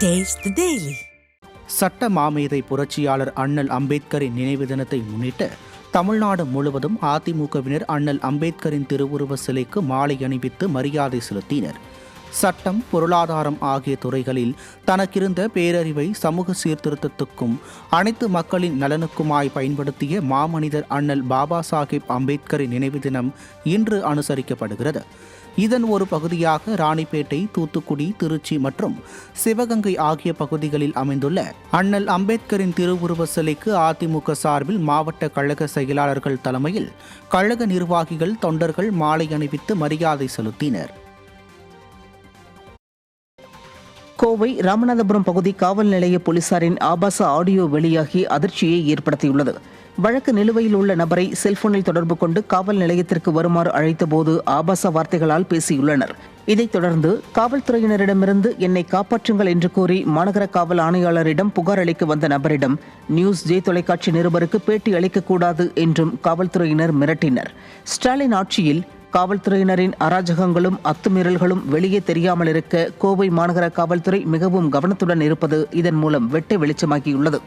Taste the Daily. சட்ட மாமேதை புரட்சியாளர் அண்ணல் அம்பேத்கரின் நினைவு தினத்தை முன்னிட்டு தமிழ்நாடு முழுவதும் அதிமுகவினர் அண்ணல் அம்பேத்கரின் திருவுருவ சிலைக்கு மாலை அணிவித்து மரியாதை செலுத்தினர். சட்டம், பொருளாதாரம் ஆகிய துறைகளில் தனக்கிருந்த பேரறிவை சமூக சீர்திருத்தத்துக்கும் அனைத்து மக்களின் நலனுக்குமாய் பயன்படுத்திய மாமனிதர் அண்ணல் பாபா சாஹேப் அம்பேத்கரின் நினைவு தினம் இன்று அனுசரிக்கப்படுகிறது. இதன் ஒரு பகுதியாக ராணிப்பேட்டை, தூத்துக்குடி, திருச்சி மற்றும் சிவகங்கை ஆகிய பகுதிகளில் அமைந்துள்ள அண்ணல் அம்பேத்கரின் திருவுருவ சிலைக்கு அதிமுக சார்பில் மாவட்ட கழக செயலாளர்கள் தலைமையில் கழக நிர்வாகிகள், தொண்டர்கள் மாலை அணிவித்து மரியாதை செலுத்தினர். கோவை ராமநாதபுரம் பகுதி காவல் நிலைய போலீசாரின் ஆபாச ஆடியோ வெளியாகி அதிர்ச்சியை ஏற்படுத்தியுள்ளது. வழக்கு நிலுவையில் உள்ள நபரை செல்போனில் தொடர்பு கொண்டு காவல் நிலையத்திற்கு வருமாறு அழைத்தபோது ஆபாச வார்த்தைகளால் பேசியுள்ளனர். இதைத் தொடர்ந்து காவல்துறையினரிடமிருந்து என்னை காப்பாற்றுங்கள் என்று கூறி மாநகர காவல் ஆணையாளரிடம் புகார் அளிக்க வந்த நபரிடம் நியூஸ் ஜே தொலைக்காட்சி நிருபருக்கு பேட்டி அளிக்கக்கூடாது என்றும் காவல்துறையினர் மிரட்டினர். ஸ்டாலின் ஆட்சியில் காவல்துறையினரின் அராஜகங்களும் அத்துமீறல்களும் வெளியே தெரியாமல் இருக்க கோவை மாநகர காவல்துறை மிகவும் கவனத்துடன் இருப்பது இதன் மூலம் வெட்ட வெளிச்சமாகியுள்ளது.